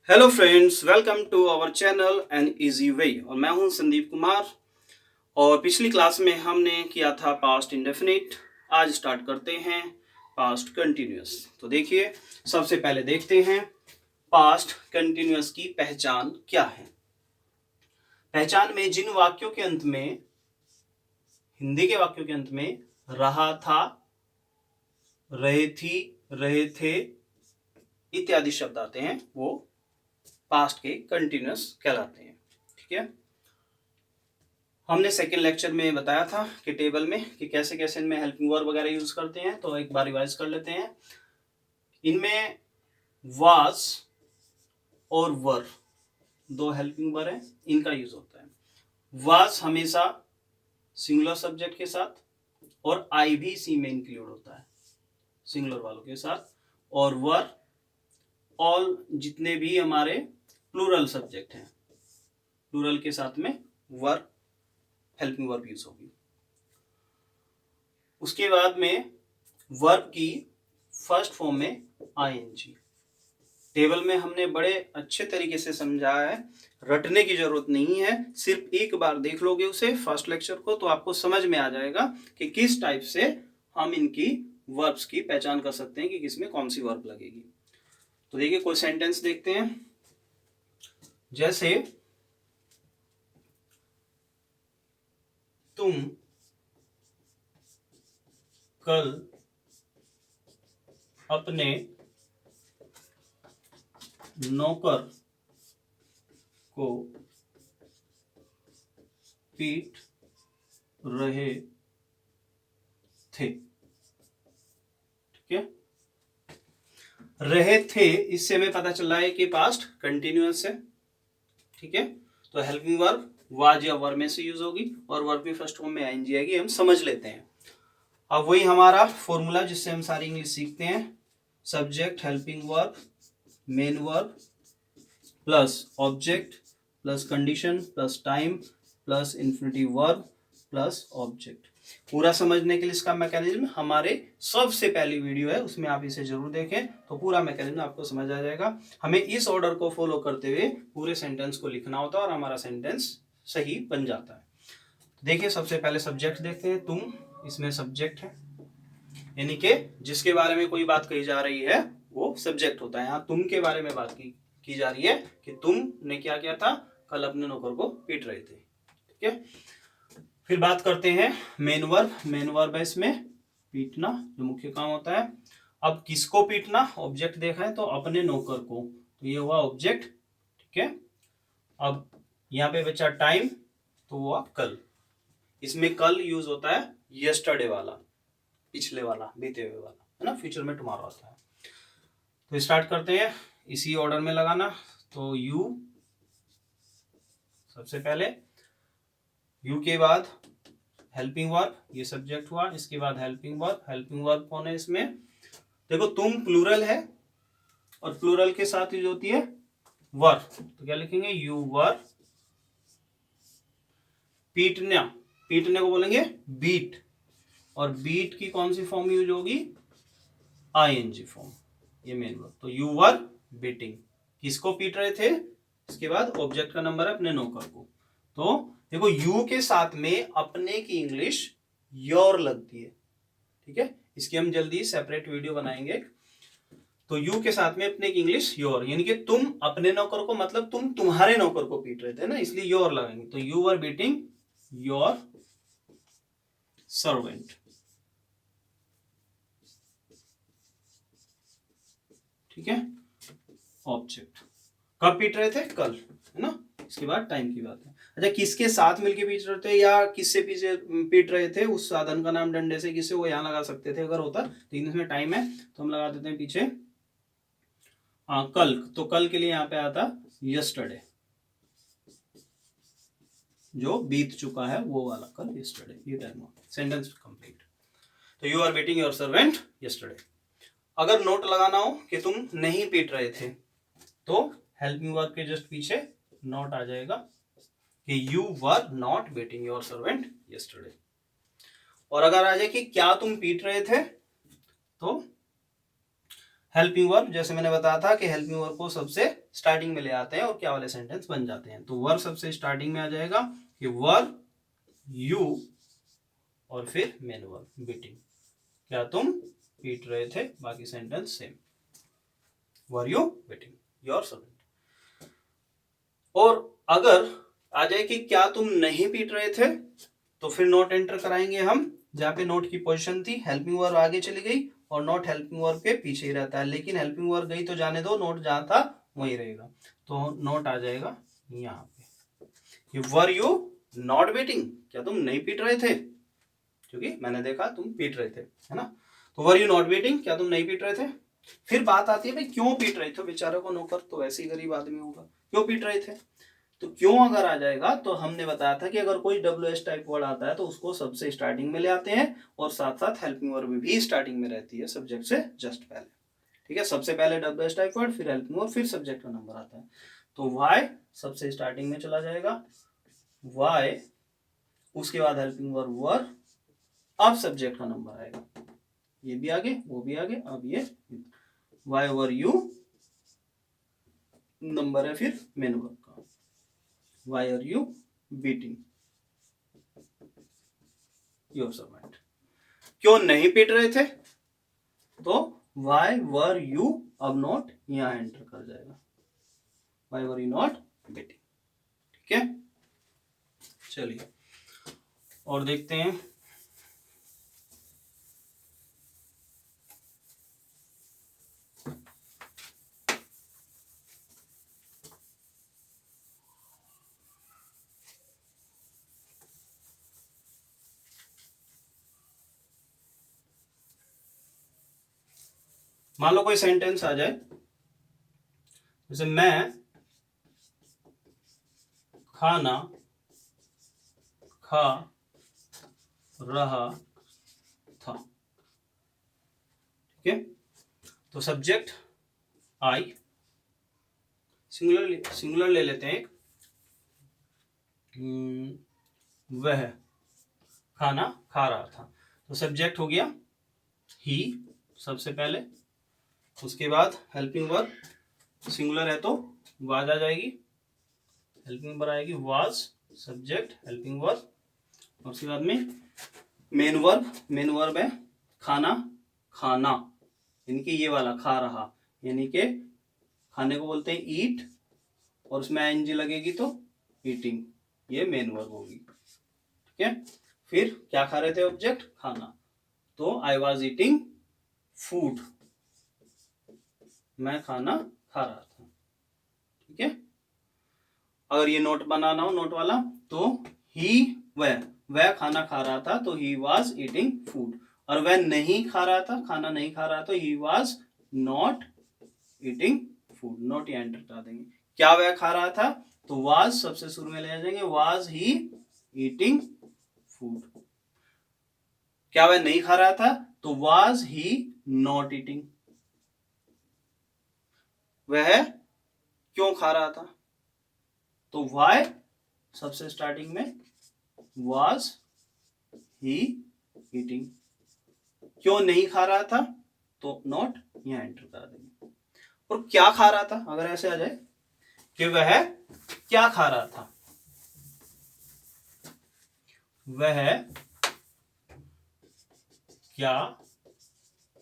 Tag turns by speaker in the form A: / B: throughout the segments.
A: Hello friends, welcome to our channel an easy way. और मैं हूं संदीप कुमार। और पिछली क्लास में हमने किया था पास्ट इंडेफिनिट। आज स्टार्ट करते हैं पास्ट कंटिन्यूअस। तो देखिए, सबसे पहले देखते हैं पास्ट कंटिन्यूअस की पहचान क्या है। पहचान में जिन वाक्यों के अंत में, हिंदी के वाक्यों के अंत में रहा था, रहे थी, रहे थे इत्यादि शब्द आते हैं वो पास्ट के कंटिन्यूअस कहलाते हैं। ठीक है, हमने सेकेंड लेक्चर में बताया था कि टेबल में कि कैसे कैसे इनमें हेल्पिंग वर्ब वगैरह यूज करते हैं। तो एक बार रिवाइज कर लेते हैं। इनमें वाज और वर दो हेल्पिंग वर्ब हैं, इनका यूज होता है। वाज हमेशा सिंगुलर सब्जेक्ट के साथ और आई भी सी में इंक्लूड होता है सिंगुलर वालों के साथ। और वर ऑल जितने भी हमारे प्लूरल सब्जेक्ट हैं, प्लूरल के साथ में वर हेल्पिंग वर्ब यूज होगी। उसके बाद में वर्ब की फर्स्ट फॉर्म में आईएनजी। टेबल में हमने बड़े अच्छे तरीके से समझाया है, रटने की जरूरत नहीं है। सिर्फ एक बार देख लोगे उसे फर्स्ट लेक्चर को तो आपको समझ में आ जाएगा कि किस टाइप से हम इनकी वर्ब्स की पहचान कर सकते हैं कि किसमें कौन सी वर्ब लगेगी। तो देखिए, कोई सेंटेंस देखते हैं। जैसे तुम कल अपने नौकर को पीट रहे थे। ठीक है, रहे थे, इससे हमें पता चल रहा है कि पास्ट कंटिन्यूअस है। ठीक है, तो हेल्पिंग वर्ब वाज या वर में से यूज होगी और वर्ब की फर्स्ट फॉर्म में आईएनजी आएगी। हम समझ लेते हैं। अब वही हमारा फॉर्मूला जिससे हम सारी इंग्लिश सीखते हैं। Subject helping verb main verb plus object plus condition plus time plus infinitive verb plus object. पूरा समझने के लिए इसका मैकेनिज्म हमारे सबसे पहली वीडियो है, उसमें आप इसे जरूर देखें तो पूरा मैकेनिज्म आपको समझ आ जाएगा। हमें इस ऑर्डर को फॉलो करते हुए पूरे सेंटेंस को लिखना होता है और हमारा सेंटेंस सही बन जाता है। देखिए, सबसे पहले सब्जेक्ट देखते हैं। तुम, इसमें सब्जेक्ट है, यानी कि जिसके बारे में कोई बात कही जा रही है वो सब्जेक्ट होता है। यहाँ तुम के बारे में बात की जा रही है कि तुमने क्या किया था, कल अपने नौकर को पीट रहे थे। ठीक है, फिर बात करते हैं मेन वर्ब। मेन वर्ब है इसमें पीटना, जो मुख्य काम होता है। अब किसको पीटना, ऑब्जेक्ट देखा है तो अपने नौकर को, तो ये हुआ ऑब्जेक्ट। ठीक है, अब यहाँ पे बचा टाइम, तो हुआ कल। इसमें कल यूज होता है यस्टरडे वाला, पिछले वाला, बीते हुए वाला, है ना, फ्यूचर में टुमारो आता है। तो स्टार्ट करते हैं इसी ऑर्डर में लगाना। तो यू सबसे पहले, यू के बाद हेल्पिंग वर्ब, ये सब्जेक्ट हुआ, इसके बाद हेल्पिंग वर्ब। हेल्पिंग वर्ब कौन है इसमें, देखो तुम प्लूरल है और प्लूरल के साथ यूज होती है वर, तो क्या लिखेंगे, यू वर पीटना, पीटने को बोलेंगे बीट, और बीट की कौन सी फॉर्म यूज होगी, आईएनजी फॉर्म, ये मेन वर्ब। तो यू वर बीटिंग, किसको पीट रहे थे, इसके बाद ऑब्जेक्ट का नंबर है अपने नौकर को। तो देखो, यू के साथ में अपने की इंग्लिश योर लगती है। ठीक है, इसकी हम जल्दी सेपरेट वीडियो बनाएंगे। तो यू के साथ में अपने की इंग्लिश योर, यानी कि तुम अपने नौकर को, मतलब तुम तुम्हारे नौकर को पीट रहे थे ना, इसलिए योर लगाएंगे। तो you were beating your servant. ठीक है, ऑब्जेक्ट कब पीट रहे थे, कल, है ना। इसके बाद टाइम की बात है। अच्छा, किसके साथ मिलके पीट रहे थे या किससे पीछे पीट रहे थे, उस साधन का नाम डंडे से किससे, वो यहाँ लगा सकते थे अगर होता, लेकिन इसमें टाइम है तो हम लगा देते हैं पीछे कल। तो कल के लिए यहाँ पे आता यस्टरडे, जो बीत चुका है वो वाला कल, यस्टरडे, ये टाइम हुआ, सेंटेंस कंप्लीट। तो you are beating your servant yesterday. अगर नोट लगाना हो कि तुम नहीं पीट रहे थे तो हेल्पिंग वर्ब के जस्ट पीछे नोट आ जाएगा कि you were not beating your servant yesterday. और अगर आ जाए कि क्या तुम पीट रहे थे, तो हेल्पिंग वर्ब, जैसे मैंने बताया था कि हेल्पिंग वर्ब को सबसे स्टार्टिंग में ले आते हैं और क्या वाले सेंटेंस बन जाते हैं। तो वर्ब सबसे स्टार्टिंग में आ जाएगा कि वर्ब यू और फिर मेन वर्ब बीटिंग, क्या तुम पीट रहे थे, बाकी sentence same, were you beating your servant. और अगर आ जाए कि क्या तुम नहीं पीट रहे थे, तो फिर नोट एंटर कराएंगे हम, जहाँ पे नोट की पोजीशन थी, हेल्पिंग वर्ब आगे चली गई और नोट हेल्पिंग वर्ब के पीछे ही रहता है, लेकिन हेल्पिंग वर्ब गई तो जाने दो, नोट जहाँ था वहीं रहेगा। तो नोट आ जाएगा यहाँ पे, वर यू नॉट बीटिंग, क्या तुम नहीं पीट रहे थे, क्योंकि मैंने देखा तुम पीट रहे थे, है ना। तो वर यू नॉट बीटिंग, क्या तुम नहीं पीट रहे थे। फिर बात आती है भाई क्यों पीट रहे थे, बेचारे को नौकर तो वैसे ही गरीब आदमी होगा, क्यों पीट रहे थे। तो क्यों अगर आ जाएगा तो हमने बताया था कि अगर कोई WH टाइप वर्ड आता है तो उसको सबसे स्टार्टिंग में ले आते हैं और साथ साथ हेल्पिंग वर्ब भी स्टार्टिंग में रहती है सब्जेक्ट से जस्ट पहले, ठीक है। सबसे पहले WH टाइप वर्ड, फिर हेल्पिंग वर्ब, फिर सब्जेक्ट का नंबर आता है। तो वाई सबसे स्टार्टिंग में चला जाएगा, वाई उसके बाद हेल्पिंग वर्ब वर, अब सब्जेक्ट का नंबर आएगा, ये भी आगे वो भी आगे, अब ये वाई वर यू नंबर है फिर मेन वर्ब का, why are you beating your servant, क्यों नहीं पीट रहे थे, तो वाई वर यू अब नॉट यहां एंटर कर जाएगा, why were you not beating, ठीक है। चलिए और देखते हैं, मान लो कोई सेंटेंस आ जाए, जैसे मैं खाना खा रहा था, ठीक है। तो सब्जेक्ट आई, सिंगुलर ले लेते हैं एक, वह खाना खा रहा था, तो सब्जेक्ट हो गया ही सबसे पहले, उसके बाद हेल्पिंग वर्ब सिंगुलर है तो वाज आ जाएगी, हेल्पिंग वर्ब आएगी वाज, सब्जेक्ट हेल्पिंग वर्ब, और उसके बाद में मेन वर्ब है खाना, खाना यानी कि ये वाला खा रहा, यानी कि खाने को बोलते हैं ईट, और उसमें आईएनजी लगेगी तो ईटिंग, ये मेन वर्ब होगी, ठीक है। फिर क्या खा रहे थे, ऑब्जेक्ट खाना, तो आई वॉज ईटिंग फूड, मैं खाना खा रहा था, ठीक है। अगर ये नोट बनाना हो नोट वाला, तो ही वह खाना खा रहा था तो ही वॉज ईटिंग फूड, और वह नहीं खा रहा था, खाना नहीं खा रहा तो he was not eating food, not यहाँ एंटर कर देंगे। क्या वह खा रहा था, तो वाज सबसे शुरू में ले जाएंगे, वाज ही ईटिंग फूड। क्या वह नहीं खा रहा था, तो वाज ही नॉट ईटिंग। वह क्यों खा रहा था, तो वाई सबसे स्टार्टिंग में, वाज ही ईटिंग। क्यों नहीं खा रहा था, तो नॉट यहां एंटर कर देंगे। और क्या खा रहा था, अगर ऐसे आ जाए कि वह क्या खा रहा था, वह क्या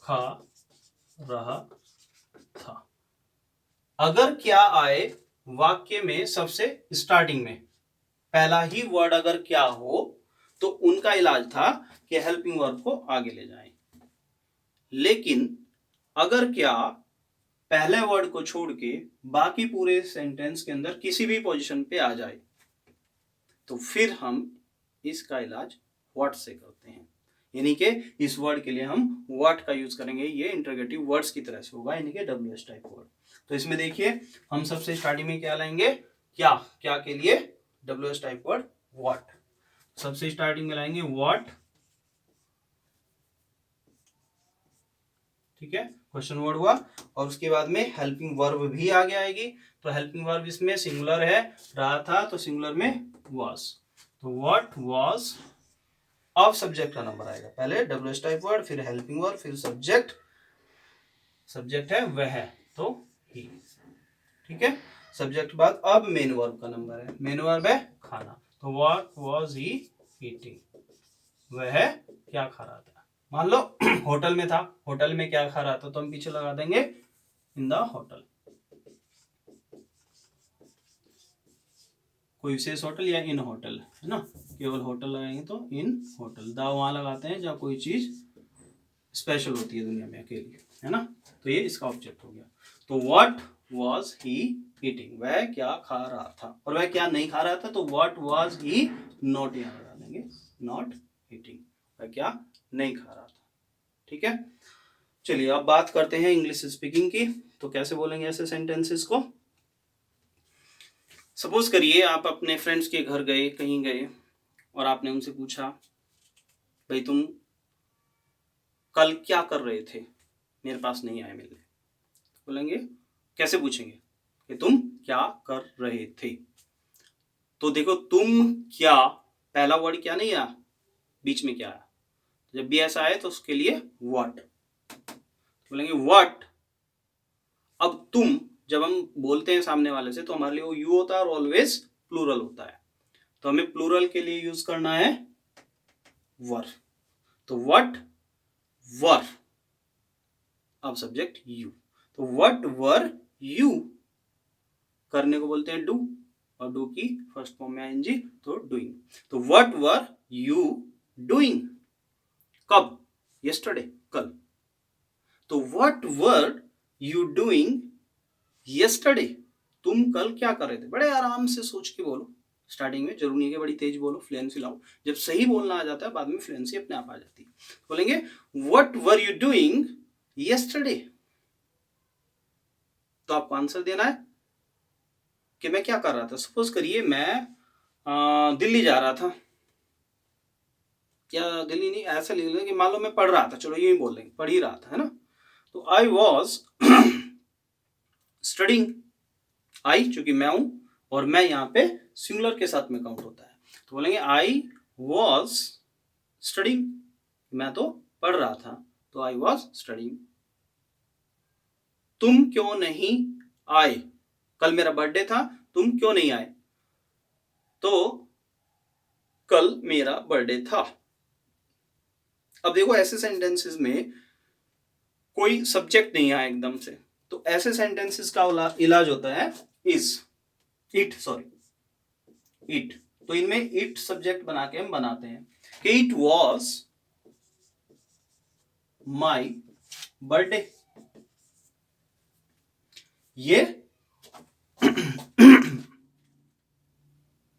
A: खा रहा था। अगर क्या आए वाक्य में सबसे स्टार्टिंग में, पहला ही वर्ड अगर क्या हो, तो उनका इलाज था कि हेल्पिंग वर्ब को आगे ले जाएं। लेकिन अगर क्या पहले वर्ड को छोड़ के बाकी पूरे सेंटेंस के अंदर किसी भी पोजीशन पे आ जाए, तो फिर हम इसका इलाज व्हाट से करते हैं, यानी कि इस वर्ड के लिए हम व्हाट का यूज करेंगे, ये इंटरोगेटिव वर्ड्स की तरह से होगा, यानी कि WH टाइप वर्ड। तो इसमें देखिए हम सबसे स्टार्टिंग में क्या लाएंगे, क्या क्या के लिए WH टाइप वर्ड व्हाट, सबसे स्टार्टिंग में लाएंगे व्हाट, ठीक है, क्वेश्चन वर्ड हुआ, और उसके बाद में हेल्पिंग वर्ब भी आगे आएगी। तो हेल्पिंग वर्ब इसमें सिंगुलर है, रहा था तो सिंगुलर में वाज, तो व्हाट वाज, अब सब्जेक्ट का नंबर आएगा, पहले WH टाइप वर्ड, फिर हेल्पिंग वर्ब, फिर सब्जेक्ट, सब्जेक्ट है वह, तो ही। ठीक है, सब्जेक्ट के बाद अब मेन वर्ब का नंबर है। मेन वर्ब है खाना, तो व्हाट वाज ही ईटिंग, वह क्या खा रहा था। मान लो होटल में था, होटल में क्या खा रहा था, तो हम पीछे लगा देंगे इन द होटल, कोई विशेष होटल या इन होटल, है ना, केवल होटल लगाएंगे तो इन होटल, द वहां लगाते हैं जहाँ कोई चीज स्पेशल होती है दुनिया में अकेली, है ना, तो ये इसका ऑब्जेक्ट हो गया। तो व्हाट वाज ही ईटिंग, वह क्या खा रहा था, और वह क्या नहीं खा रहा था, तो व्हाट वाज ही नॉट, यहाँ लगा देंगे नॉट ईटिंग, वह क्या नहीं खा रहा था। ठीक है, चलिए अब बात करते हैं इंग्लिश स्पीकिंग की। तो कैसे बोलेंगे ऐसे सेंटेंसेस को। सपोज करिए आप अपने फ्रेंड्स के घर गए, कहीं गए, और आपने उनसे पूछा भाई तुम कल क्या कर रहे थे, मेरे पास नहीं आए मिलने। बोलेंगे, कैसे पूछेंगे कि तुम क्या कर रहे थे। तो देखो तुम क्या, पहला वर्ड क्या नहीं आया, बीच में क्या आया, जब भी ऐसा आए तो उसके लिए व्हाट बोलेंगे, व्हाट। अब तुम जब हम बोलते हैं सामने वाले से तो हमारे लिए वो यू होता है और ऑलवेज प्लूरल होता है, तो हमें प्लूरल के लिए यूज करना है वर, तो व्हाट वर, अब सब्जेक्ट यू, तो व्हाट वर यू, करने को बोलते हैं डू, और डू की फर्स्ट फॉर्म में आईएनजी, तो डूइंग, तो व्हाट वर यू डूइंग, कब, यस्टरडे, कल, तो what were you doing yesterday, तुम कल क्या कर रहे थे। बड़े आराम से सोच के बोलो, स्टार्टिंग में जरूरी है कि बड़ी तेज बोलो, फ्लुएंसी लाओ, जब सही बोलना आ जाता है बाद में फ्लुएंसी अपने आप आ जाती है। बोलेंगे what were you doing yesterday, तो आपको आंसर देना है कि मैं क्या कर रहा था। सपोज करिए मैं दिल्ली जा रहा था, क्या दिल्ली नहीं, ऐसा लिख लेंगे कि मान लो मैं पढ़ रहा था, चलो यही बोल लेंगे पढ़ ही रहा था, है ना, तो आई वॉज स्टडिंग, आई चूंकि मैं हूं और मैं यहाँ पे सिंगुलर के साथ में काउंट होता है, तो बोलेंगे आई वॉज स्टडिंग, मैं तो पढ़ रहा था, तो आई वॉज स्टडिंग। तुम क्यों नहीं आए, कल मेरा बर्थडे था, तुम क्यों नहीं आए, तो कल मेरा बर्थडे था। अब देखो ऐसे सेंटेंसेस में कोई सब्जेक्ट नहीं आया एकदम से, तो ऐसे सेंटेंसेस का इलाज होता है इज, इट, सॉरी इट, तो इनमें इट सब्जेक्ट बना के हम बनाते हैं कि इट वॉज माई बर्थडे, ये